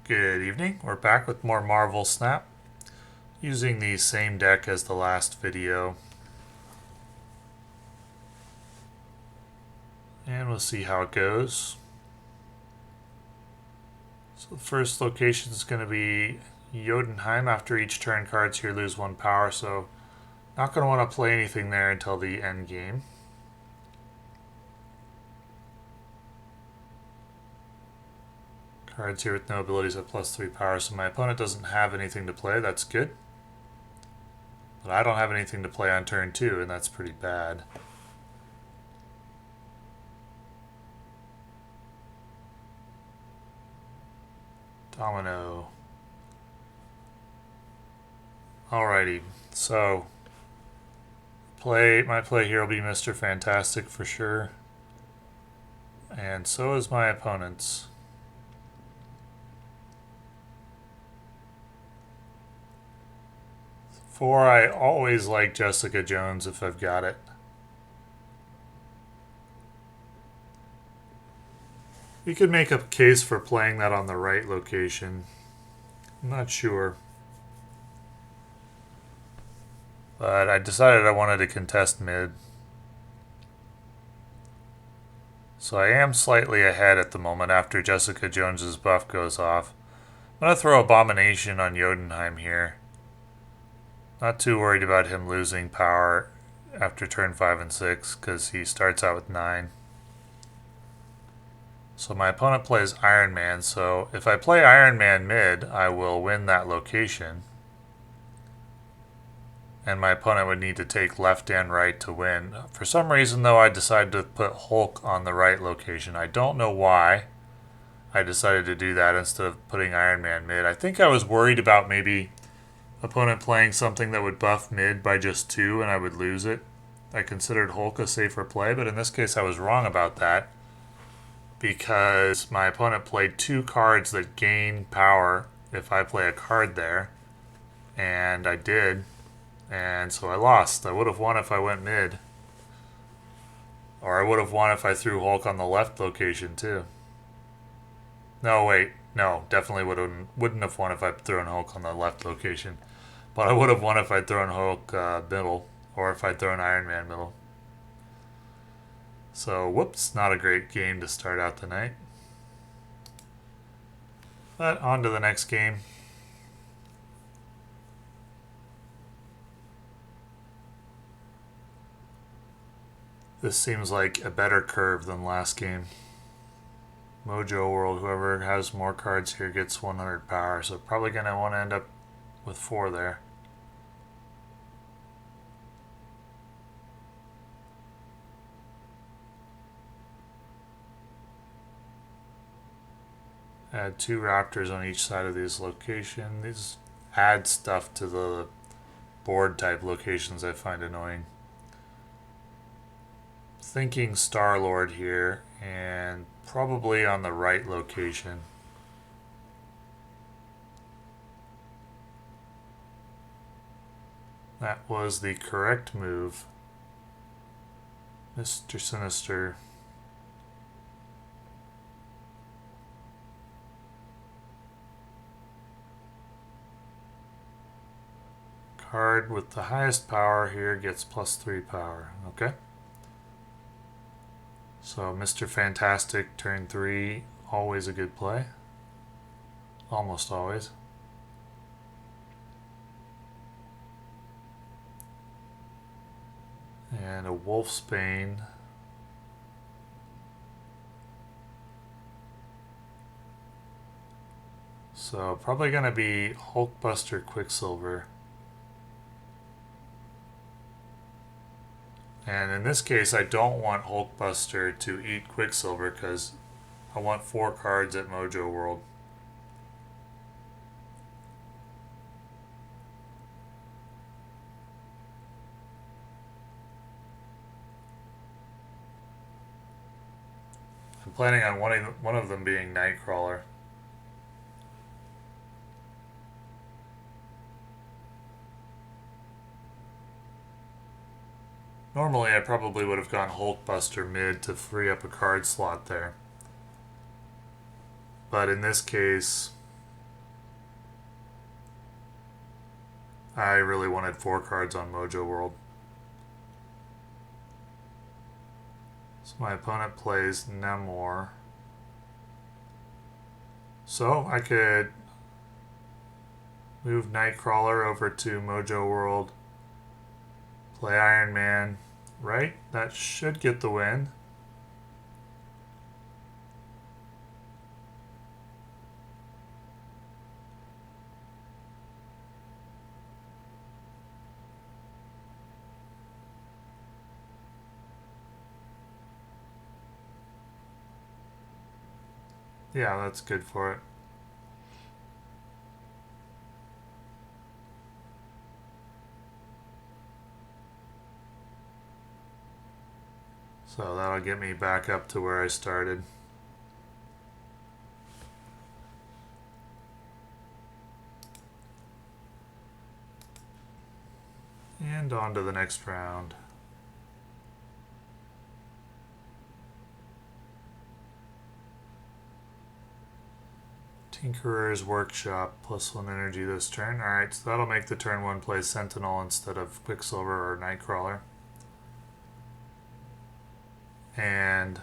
Good evening. We're back with more Marvel Snap using the same deck as the last video. And we'll see how it goes. So the first location is going to be Jotunheim. After each turn, cards here lose 1 power, so not going to want to play anything there until the end game. Cards here with no abilities at +3 power, so my opponent doesn't have anything to play. That's good. But I don't have anything to play on turn 2, and that's pretty bad. Domino. Alrighty, so my play here will be Mr. Fantastic for sure. And so is my opponent's. 4, I always like Jessica Jones if I've got it. You could make a case for playing that on the right location. I'm not sure. But I decided I wanted to contest mid. So I am slightly ahead at the moment after Jessica Jones's buff goes off. I'm going to throw Abomination on Jotunheim here. Not too worried about him losing power after turn 5 and 6 because he starts out with 9. So my opponent plays Iron Man, so if I play Iron Man mid, I will win that location. And my opponent would need to take left and right to win. For some reason, though, I decided to put Hulk on the right location. I don't know why I decided to do that instead of putting Iron Man mid. I think I was worried about maybe opponent playing something that would buff mid by just 2 and I would lose it. I considered Hulk a safer play, but in this case I was wrong about that because my opponent played 2 cards that gain power if I play a card there, and I did, and so I lost. I would have won if I went mid, or I would have won if I threw Hulk on the left location too. No, wait, no, definitely wouldn't have won if I'd thrown Hulk on the left location. But I would have won if I'd thrown Hulk middle, or if I'd thrown Iron Man middle. So, whoops, not a great game to start out the night. But on to the next game. This seems like a better curve than last game. Mojo World, whoever has more cards here gets 100 power, so probably going to want to end up with 4 there. Add 2 raptors on each side of these locations. These add stuff to the board type locations I find annoying. Thinking Star-Lord here, and probably on the right location. That was the correct move. Mr. Sinister. Card with the highest power here gets +3 power. Okay. So Mr. Fantastic, turn 3, always a good play. Almost always. And a Wolfsbane. So probably going to be Hulkbuster Quicksilver. And in this case, I don't want Hulkbuster to eat Quicksilver because I want 4 cards at Mojo World. I'm planning on one of them being Nightcrawler. Normally, I probably would have gone Hulkbuster mid to free up a card slot there. But in this case, I really wanted 4 cards on Mojo World. So my opponent plays Namor. So I could move Nightcrawler over to Mojo World, play Iron Man, right? That should get the win. Yeah, that's good for it. So that'll get me back up to where I started. And on to the next round. Tinkerer's Workshop, +1 energy this turn. Alright, so that'll make the turn 1 play Sentinel instead of Quicksilver or Nightcrawler. And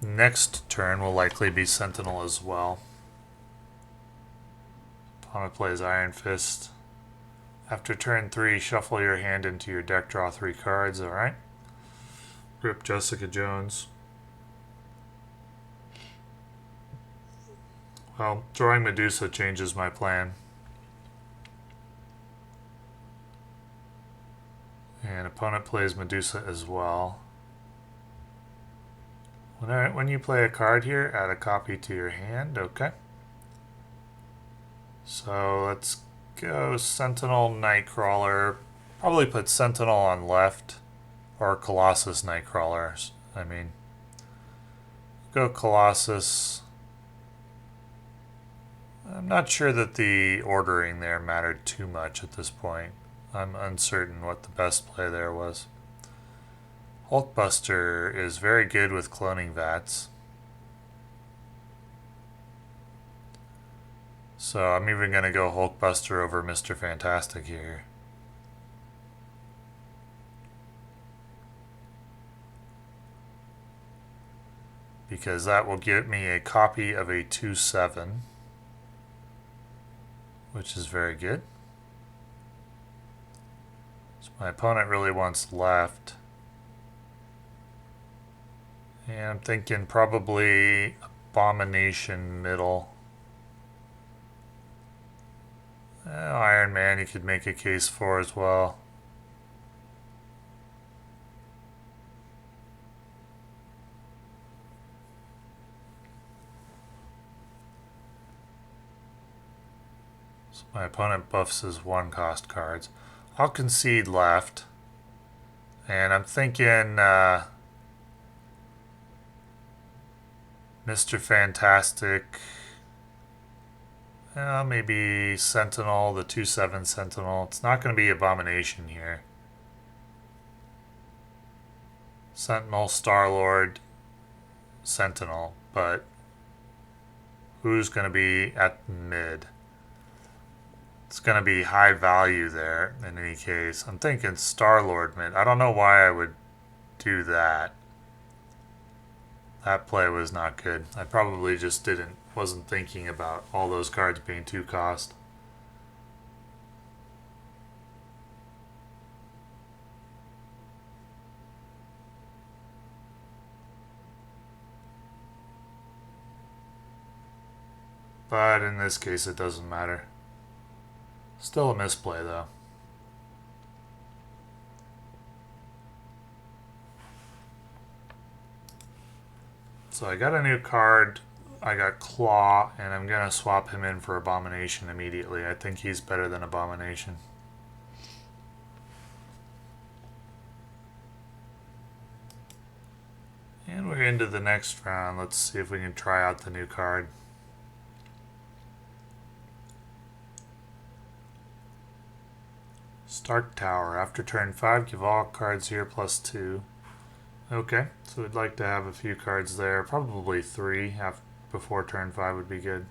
next turn will likely be Sentinel as well. Opponent plays Iron Fist. After turn 3, shuffle your hand into your deck, draw 3 cards, alright? Rip Jessica Jones. Well, drawing Medusa changes my plan. And opponent plays Medusa as well. When you play a card here, add a copy to your hand. Okay. So let's go Sentinel, Nightcrawler. Probably put Sentinel on left. Or Colossus, Nightcrawlers. I mean, go Colossus. I'm not sure that the ordering there mattered too much at this point. I'm uncertain what the best play there was. Hulkbuster is very good with cloning vats. So I'm even going to go Hulkbuster over Mr. Fantastic here. Because that will give me a copy of a 2/7. Which is very good. So my opponent really wants left. And I'm thinking probably Abomination middle. Iron Man you could make a case for as well. So my opponent buffs his 1-cost cards. I'll concede left. And I'm thinking Mr. Fantastic. Maybe Sentinel, the 2/7 Sentinel. It's not going to be Abomination here. Sentinel, Star-Lord, Sentinel. But who's going to be at mid? It's going to be high value there in any case. I'm thinking Star-Lord mid. I don't know why I would do that. That play was not good. I probably just wasn't thinking about all those cards being 2-cost. But in this case it doesn't matter. Still a misplay though. So I got a new card. I got Claw, and I'm going to swap him in for Abomination immediately. I think he's better than Abomination. And we're into the next round. Let's see if we can try out the new card. Stark Tower. After turn 5, give all cards here +2. Okay, so we'd like to have a few cards there. Probably 3 before turn 5 would be good.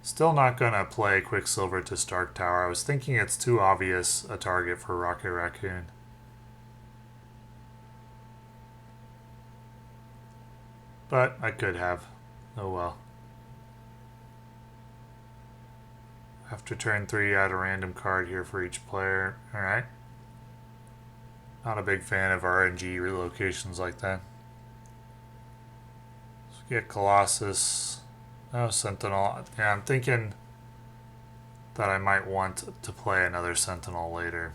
Still not going to play Quicksilver to Stark Tower. I was thinking it's too obvious a target for Rocket Raccoon. But I could have. Oh well. After turn 3, add a random card here for each player. Alright. Not a big fan of RNG relocations like that. Let's get Colossus. No, Sentinel. Yeah, I'm thinking that I might want to play another Sentinel later.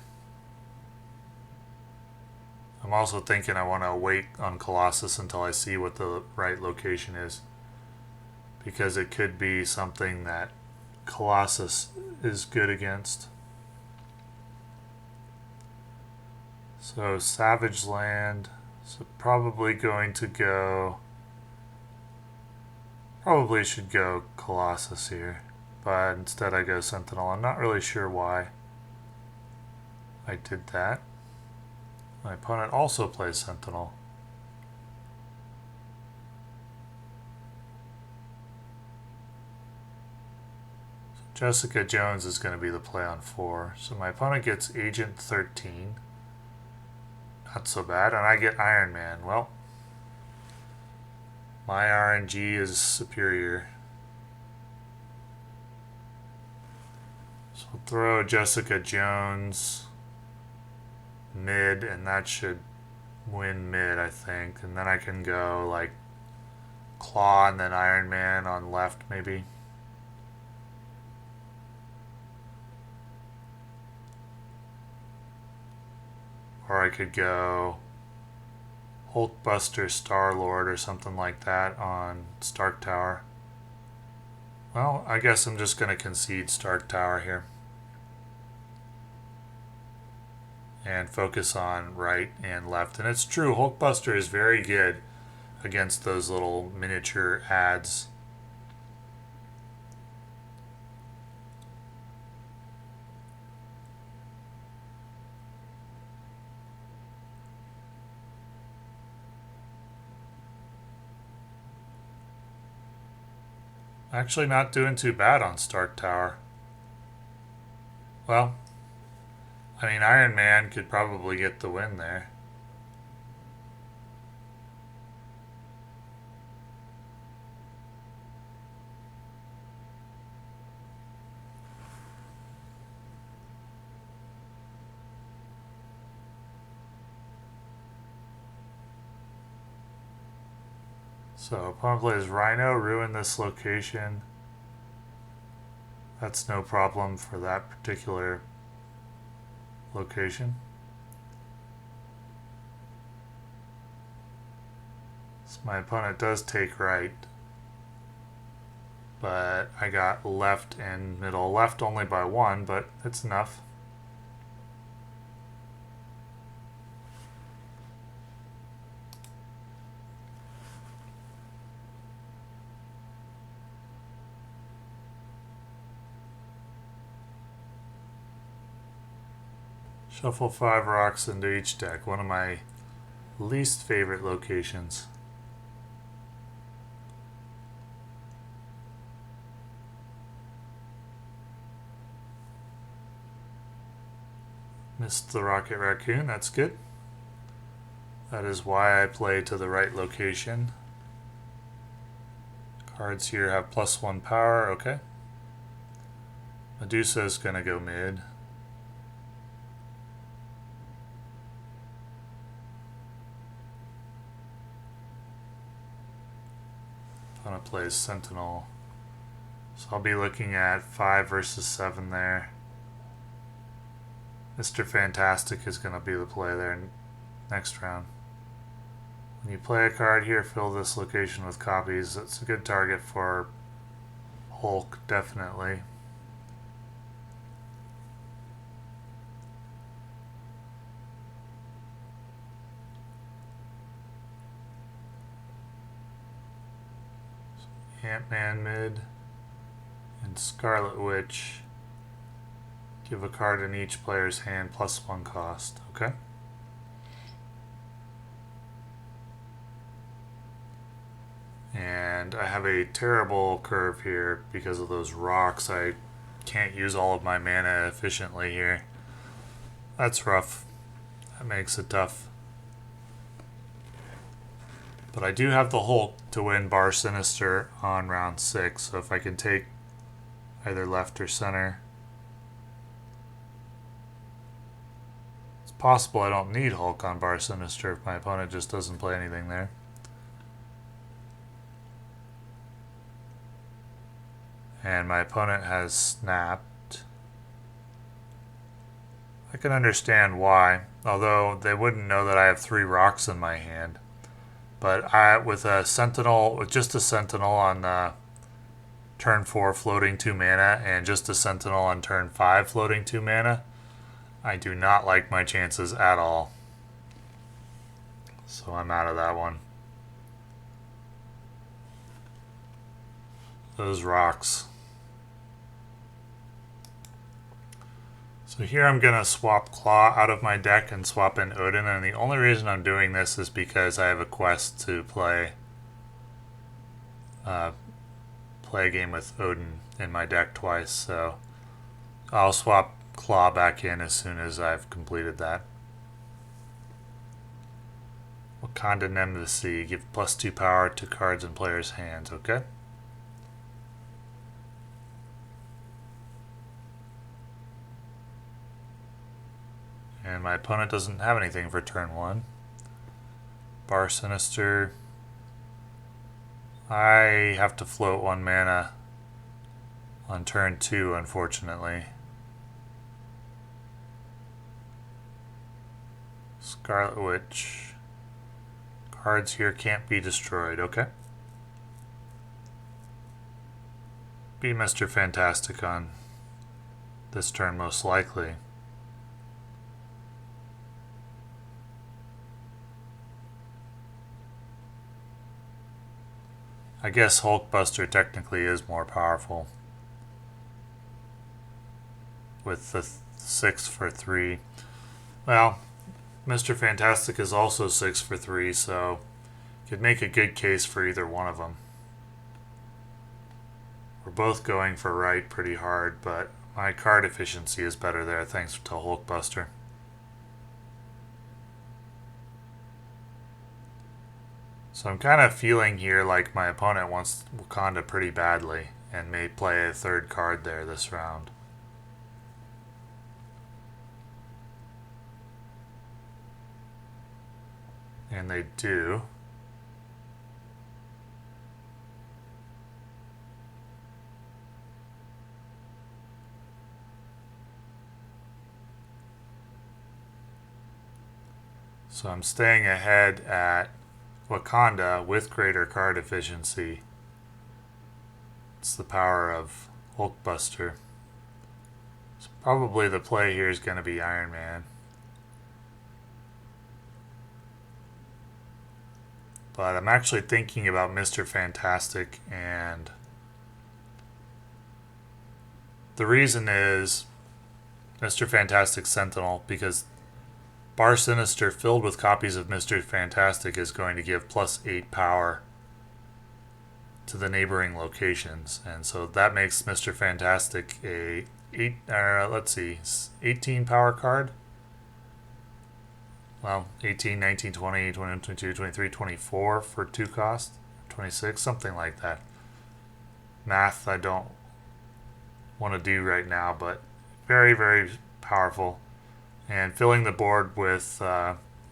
I'm also thinking I want to wait on Colossus until I see what the right location is. Because it could be something that Colossus is good against. So Savage Land. So probably going to go... Probably should go Colossus here. But instead I go Sentinel. I'm not really sure why I did that. My opponent also plays Sentinel. So Jessica Jones is going to be the play on 4. So my opponent gets Agent 13. Not so bad. And I get Iron Man. Well, my RNG is superior. So I'll throw Jessica Jones mid, and that should win mid, I think. And then I can go like Claw and then Iron Man on left, maybe. Or I could go Hulkbuster Star-Lord or something like that on Stark Tower. Well, I guess I'm just going to concede Stark Tower here. And focus on right and left. And it's true, Hulkbuster is very good against those little miniature ads. Actually not doing too bad on Stark Tower. Well, I mean, Iron Man could probably get the win there. So opponent plays Rhino, ruin this location. That's no problem for that particular location. So my opponent does take right. But I got left and middle. Left only by 1, but it's enough. Shuffle 5 rocks into each deck. One of my least favorite locations. Missed the Rocket Raccoon, that's good. That is why I play to the right location. Cards here have +1 power, okay. Medusa is going to go mid. Opponent plays Sentinel. So I'll be looking at 5 versus 7 there. Mr. Fantastic is going to be the play there next round. When you play a card here, fill this location with copies. That's a good target for Hulk, definitely. Ant-Man mid and Scarlet Witch. Give a card in each player's hand +1 cost, okay? And and I have a terrible curve here because of those rocks. I can't use all of my mana efficiently here. That's rough. That makes it tough. But I do have the Hulk to win Bar Sinister on round 6, so if I can take either left or center. It's possible I don't need Hulk on Bar Sinister if my opponent just doesn't play anything there. And my opponent has snapped. I can understand why, although they wouldn't know that I have 3 rocks in my hand. But with just a Sentinel on turn 4 floating 2 mana, and just a Sentinel on turn 5 floating 2 mana, I do not like my chances at all. So I'm out of that one. Those rocks. So here I'm going to swap Claw out of my deck and swap in Odin, and the only reason I'm doing this is because I have a quest to play a game with Odin in my deck twice, so I'll swap Claw back in as soon as I've completed that. Wakanda Embassy, give +2 power to cards in players' hands, okay? And my opponent doesn't have anything for turn 1. Bar Sinister. I have to float 1 mana on turn 2, unfortunately. Scarlet Witch. Cards here can't be destroyed, okay? Be Mr. Fantastic on this turn, most likely. I guess Hulkbuster technically is more powerful with the 6 for 3. Well, Mr. Fantastic is also 6 for 3, so you could make a good case for either one of them. We're both going for right pretty hard, but my card efficiency is better there thanks to Hulkbuster. So I'm kind of feeling here like my opponent wants Wakanda pretty badly and may play a 3rd card there this round. And they do. So I'm staying ahead at Wakanda with greater card efficiency. It's the power of Hulkbuster. So probably the play here is going to be Iron Man. But I'm actually thinking about Mr. Fantastic, and the reason is Mr. Fantastic Sentinel, because Bar Sinister filled with copies of Mr. Fantastic is going to give +8 power to the neighboring locations, and so that makes Mr. Fantastic a 18 power card. Well, 18, 19, 20, 21, 22, 23, 24 for 2 cost, 26, something like that. Math I don't want to do right now, but very, very powerful. And filling the board with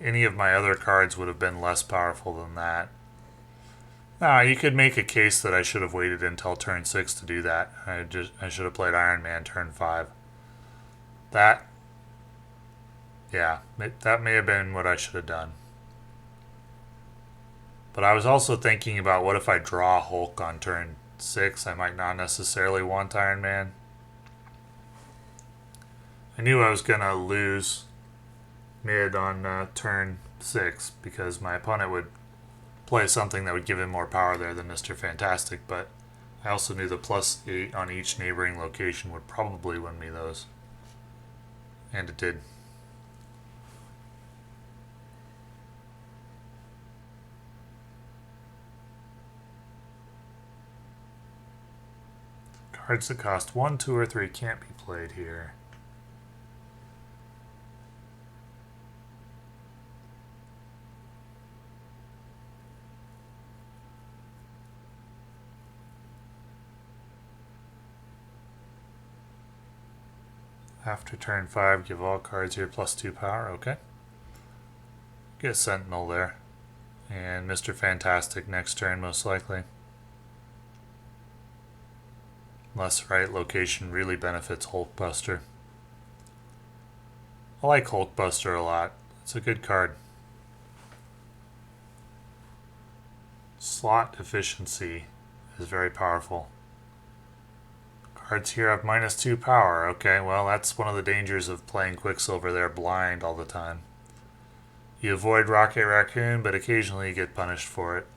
any of my other cards would have been less powerful than that. Now, you could make a case that I should have waited until turn 6 to do that. I should have played Iron Man turn 5. That may have been what I should have done. But I was also thinking about what if I draw Hulk on turn 6? I might not necessarily want Iron Man. I knew I was going to lose mid on turn 6 because my opponent would play something that would give him more power there than Mr. Fantastic, but I also knew the +8 on each neighboring location would probably win me those. And it did. Cards that cost 1, 2, or 3 can't be played here. After turn 5, give all cards here +2 power. Okay. Get Sentinel there. And Mr. Fantastic next turn, most likely. Unless right location really benefits Hulkbuster. I like Hulkbuster a lot. It's a good card. Slot efficiency is very powerful. Cards here have -2 power. Okay, well, that's one of the dangers of playing Quicksilver. They're blind all the time. You avoid Rocket Raccoon, but occasionally you get punished for it.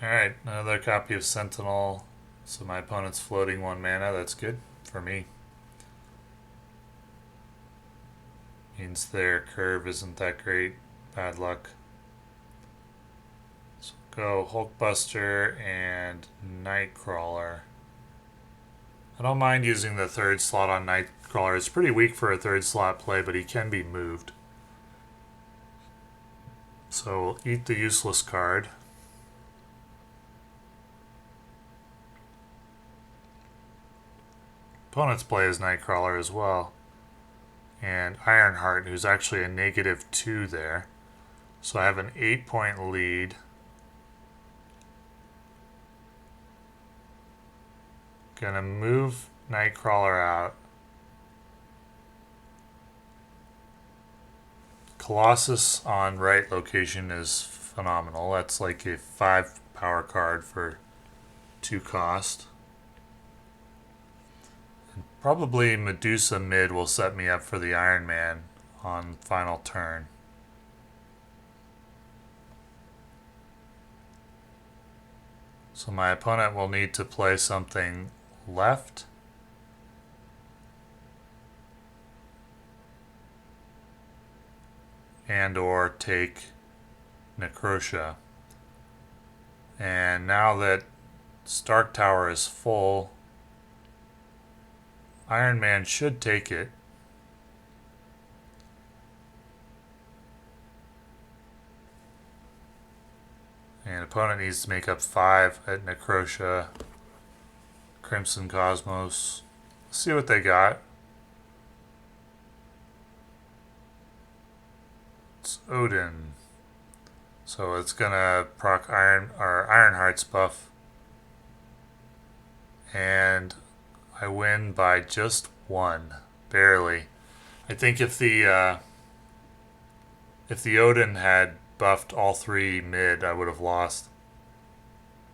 Alright, another copy of Sentinel. So my opponent's floating 1 mana. That's good for me. Means their curve isn't that great. Bad luck. So go Hulkbuster and Nightcrawler. I don't mind using the 3rd slot on Nightcrawler. It's pretty weak for a 3rd slot play, but he can be moved. So we'll eat the useless card. Opponent's play is Nightcrawler as well. And Ironheart, who's actually a -2 there. So I have an 8-point lead. Gonna move Nightcrawler out. Colossus on right location is phenomenal. That's like a 5 power card for 2 cost. And probably Medusa mid will set me up for the Iron Man on final turn. So my opponent will need to play something left. And or take Necrotia. And now that Stark Tower is full, Iron Man should take it. And opponent needs to make up 5 at Necrotia. Crimson Cosmos. Let's see what they got. It's Odin. So it's gonna proc Ironheart's buff. And I win by just 1. Barely. I think if the Odin had buffed all 3 mid, I would have lost.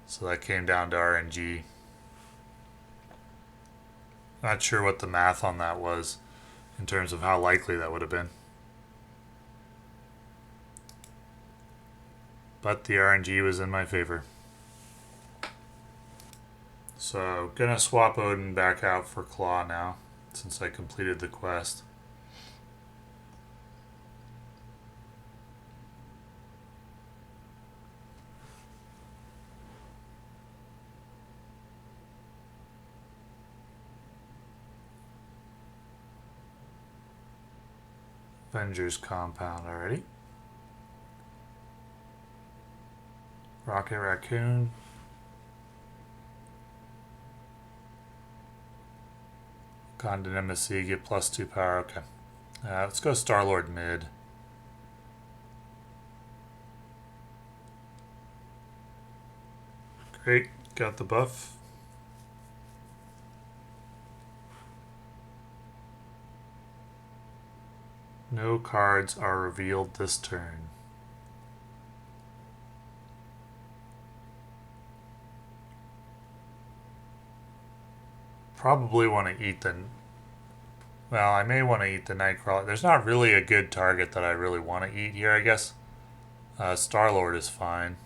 So that came down to RNG. Not sure what the math on that was in terms of how likely that would have been. But the RNG was in my favor. So, gonna swap Odin back out for Claw now, since I completed the quest. Avengers Compound already. Rocket Raccoon. Condon Embassy, get +2 power. Okay. Let's go Star-Lord mid. Great. Got the buff. No cards are revealed this turn. Probably want to eat the... Well, I may want to eat the Nightcrawler. There's not really a good target that I really want to eat here, I guess. Star-Lord is fine.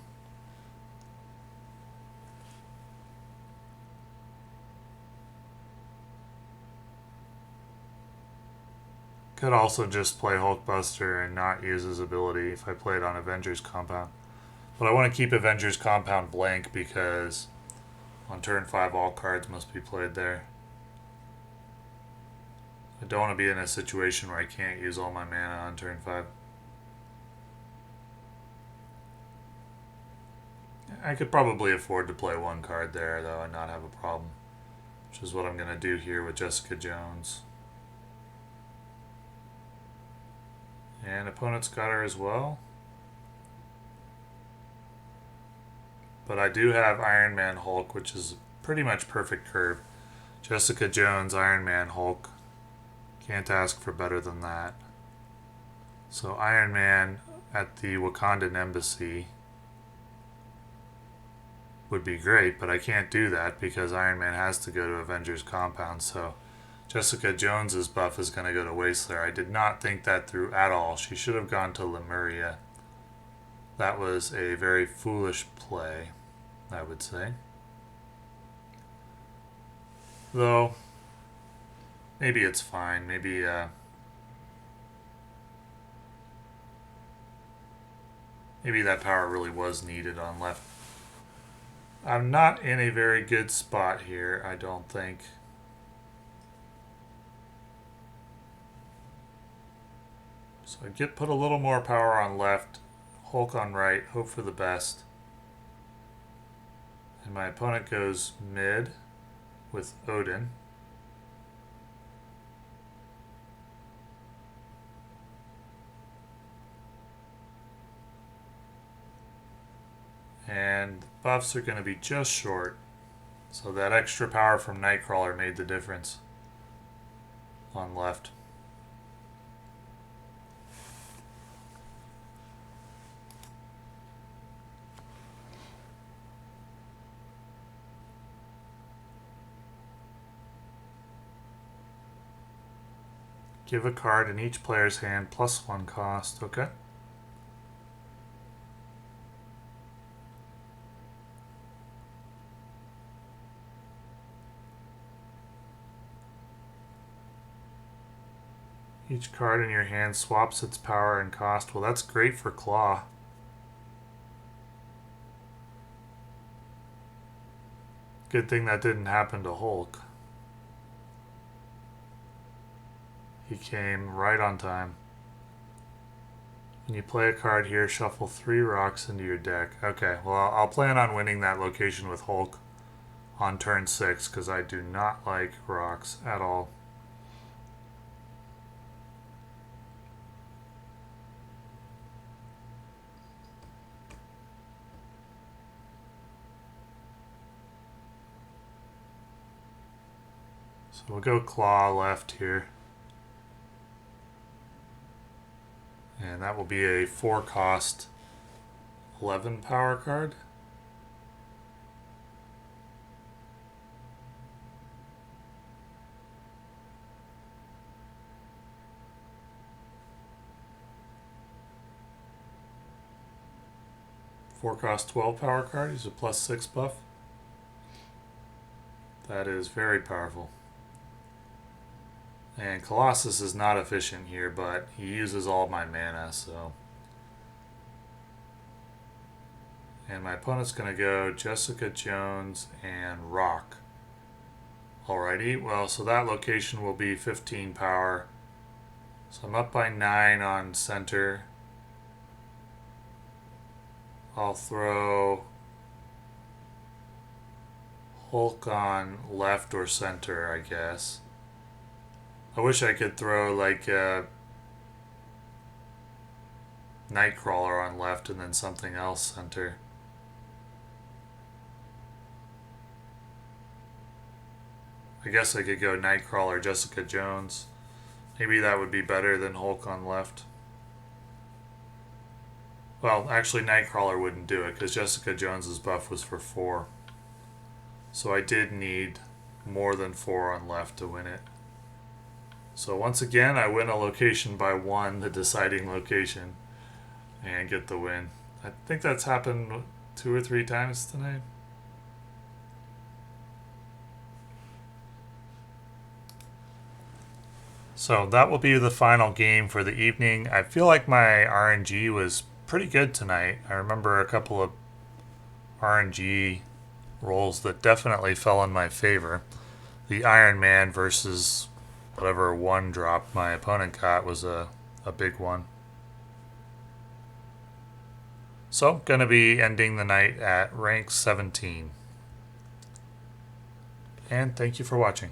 Could also just play Hulkbuster and not use his ability if I played on Avengers Compound. But I want to keep Avengers Compound blank because on turn 5 all cards must be played there. I don't want to be in a situation where I can't use all my mana on turn 5. I could probably afford to play one card there though and not have a problem, which is what I'm going to do here with Jessica Jones. And opponent's got her as well. But I do have Iron Man Hulk, which is pretty much perfect curve. Jessica Jones, Iron Man Hulk. Can't ask for better than that. So Iron Man at the Wakandan Embassy would be great, but I can't do that because Iron Man has to go to Avengers Compound, so Jessica Jones's buff is going to go to Wasteland. I did not think that through at all. She should have gone to Lemuria. That was a very foolish play, I would say. Though, maybe it's fine. Maybe that power really was needed on left. I'm not in a very good spot here, I don't think. So I put a little more power on left, Hulk on right, hope for the best. And my opponent goes mid with Odin. And the buffs are going to be just short. So that extra power from Nightcrawler made the difference on left. Give a card in each player's hand plus 1 cost. Okay. Each card in your hand swaps its power and cost. Well, that's great for Claw. Good thing that didn't happen to Hulk. He came right on time. When you play a card here, shuffle 3 rocks into your deck. Okay, well, I'll plan on winning that location with Hulk on turn 6 because I do not like rocks at all. So we'll go Claw left here. And that will be a 4 cost 11 power card. Four cost 12 power card. He's a +6 buff. That is very powerful. And Colossus is not efficient here, but he uses all my mana, so. And my opponent's going to go Jessica Jones and Rock. Alrighty, well, so that location will be 15 power. So I'm up by 9 on center. I'll throw Hulk on left or center, I guess. I wish I could throw like Nightcrawler on left and then something else center. I guess I could go Nightcrawler, Jessica Jones. Maybe that would be better than Hulk on left. Well, actually Nightcrawler wouldn't do it because Jessica Jones's buff was for 4. So I did need more than 4 on left to win it. So once again, I win a location by 1, the deciding location, and get the win. I think that's happened 2 or 3 times tonight. So that will be the final game for the evening. I feel like my RNG was pretty good tonight. I remember a couple of RNG rolls that definitely fell in my favor. The Iron Man versus whatever one drop my opponent got was a big one. So, going to be ending the night at rank 17. And thank you for watching.